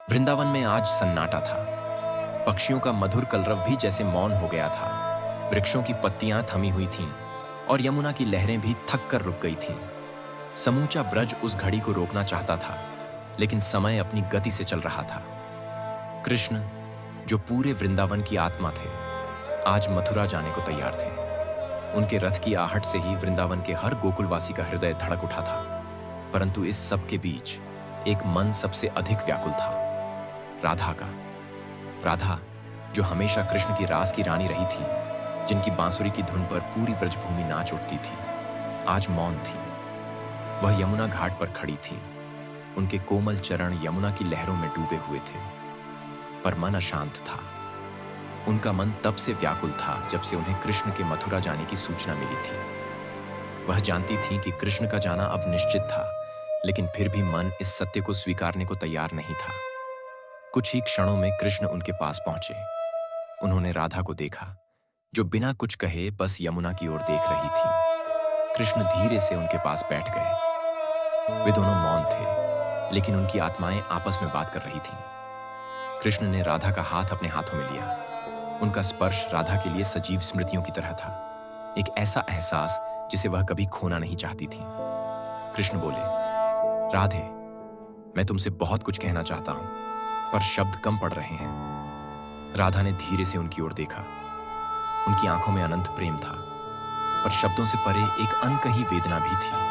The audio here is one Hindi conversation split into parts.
वृंदावन में आज सन्नाटा था। पक्षियों का मधुर कलरव भी जैसे मौन हो गया था। वृक्षों की पत्तियां थमी हुई थीं और यमुना की लहरें भी थक कर रुक गई थीं। समूचा ब्रज उस घड़ी को रोकना चाहता था, लेकिन समय अपनी गति से चल रहा था। कृष्ण, जो पूरे वृंदावन की आत्मा थे, आज मथुरा जाने को तैयार थे। उनके रथ की आहट से ही वृंदावन के हर गोकुलवासी का हृदय धड़क उठा था। परंतु इस सब के बीच एक मन सबसे अधिक व्याकुल था, राधा का। राधा, जो हमेशा कृष्ण की रास की रानी रही थी, जिनकी बांसुरी की धुन पर पूरी व्रजभूमि नाच उठती थी, आज मौन थी। वह यमुना घाट पर खड़ी थी। उनके कोमल चरण यमुना की लहरों में डूबे हुए थे, पर मन अशांत था। उनका मन तब से व्याकुल था जब से उन्हें कृष्ण के मथुरा जाने की सूचना मिली थी। वह जानती थीं कि कृष्ण का जाना अब निश्चित था, लेकिन फिर भी मन इस सत्य को स्वीकारने को तैयार नहीं था। कुछ ही क्षणों में कृष्ण उनके पास पहुंचे। उन्होंने राधा को देखा, जो बिना कुछ कहे बस यमुना की ओर देख रही थी। कृष्ण धीरे से उनके पास बैठ गए। वे दोनों मौन थे, लेकिन उनकी आत्माएं आपस में बात कर रही थीं। कृष्ण ने राधा का हाथ अपने हाथों में लिया। उनका स्पर्श राधा के लिए सजीव स्मृतियों की तरह था, एक ऐसा एहसास जिसे वह कभी खोना नहीं चाहती थी। कृष्ण बोले, राधे, मैं तुमसे बहुत कुछ कहना चाहता हूं, पर शब्द कम पड़ रहे हैं। राधा ने धीरे से उनकी ओर देखा। उनकी आंखों में अनंत प्रेम था, पर शब्दों से परे एक अनकही वेदना भी थी।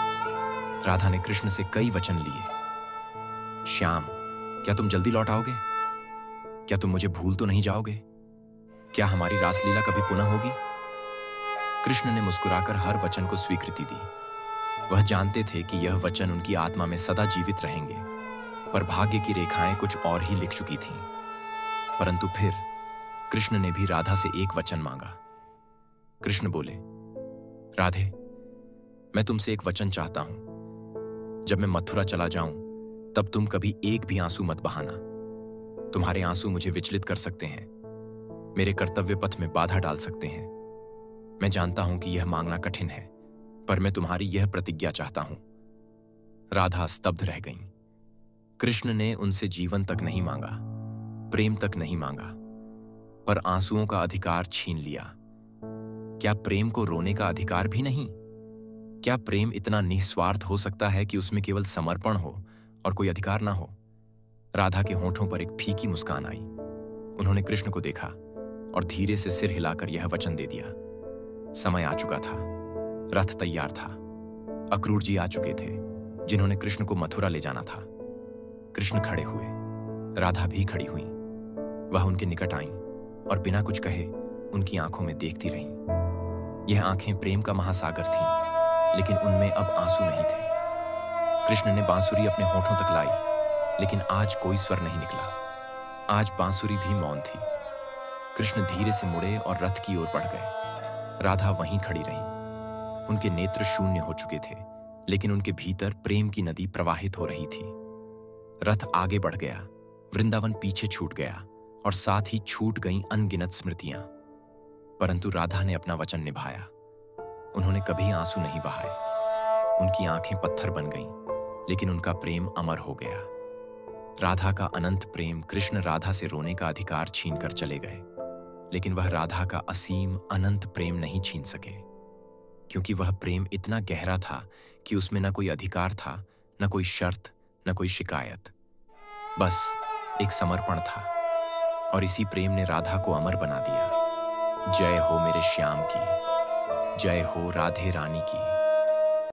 राधा ने कृष्ण से कई वचन लिए। श्याम, क्या तुम जल्दी लौट आओगे? क्या तुम मुझे भूल तो नहीं जाओगे? क्या हमारी रासलीला कभी पुनः होगी? कृष्ण ने मुस्कुराकर हर वचन को स्वीकृति दी। वह जानते थे कि यह वचन उनकी आत्मा में सदा जीवित रहेंगे, पर भाग्य की रेखाएं कुछ और ही लिख चुकी थीं। परंतु फिर कृष्ण ने भी राधा से एक वचन मांगा। कृष्ण बोले, राधे, मैं तुमसे एक वचन चाहता हूं। जब मैं मथुरा चला जाऊं, तब तुम कभी एक भी आंसू मत बहाना। तुम्हारे आंसू मुझे विचलित कर सकते हैं, मेरे कर्तव्य पथ में बाधा डाल सकते हैं। मैं जानता हूं कि यह मांगना कठिन है, पर मैं तुम्हारी यह प्रतिज्ञा चाहता हूं। राधा स्तब्ध रह गईं। कृष्ण ने उनसे जीवन तक नहीं मांगा, प्रेम तक नहीं मांगा, पर आंसुओं का अधिकार छीन लिया। क्या प्रेम को रोने का अधिकार भी नहीं? क्या प्रेम इतना निस्वार्थ हो सकता है कि उसमें केवल समर्पण हो और कोई अधिकार ना हो? राधा के होठों पर एक फीकी मुस्कान आई। उन्होंने कृष्ण को देखा और धीरे से सिर हिलाकर यह वचन दे दिया। समय आ चुका था, रथ तैयार था, अक्रूर जी आ चुके थे, जिन्होंने कृष्ण को मथुरा ले जाना था। कृष्ण खड़े हुए, राधा भी खड़ी हुई। वह उनके निकट आईं और बिना कुछ कहे उनकी आंखों में देखती रहीं। यह आंखें प्रेम का महासागर थीं, लेकिन उनमें अब आंसू नहीं थे। कृष्ण ने बांसुरी अपने होठों तक लाई, लेकिन आज कोई स्वर नहीं निकला। आज बांसुरी भी मौन थी। कृष्ण धीरे से मुड़े और रथ की ओर बढ़ गए। राधा वहीं खड़ी रहीं। उनके नेत्र शून्य हो चुके थे, लेकिन उनके भीतर प्रेम की नदी प्रवाहित हो रही थी। रथ आगे बढ़ गया, वृंदावन पीछे छूट गया और साथ ही छूट गईं अनगिनत स्मृतियां। परंतु राधा ने अपना वचन निभाया। उन्होंने कभी आंसू नहीं बहाए। उनकी आंखें पत्थर बन गईं, लेकिन उनका प्रेम अमर हो गया। राधा का अनंत प्रेम कृष्ण राधा से रोने का अधिकार छीनकर चले गए, लेकिन वह राधा का असीम अनंत प्रेम नहीं छीन सके, क्योंकि वह प्रेम इतना गहरा था कि उसमें न कोई अधिकार था, न कोई शर्त, न कोई शिकायत। बस एक समर्पण था, और इसी प्रेम ने राधा को अमर बना दिया। जय हो मेरे श्याम की, जय हो राधे रानी की।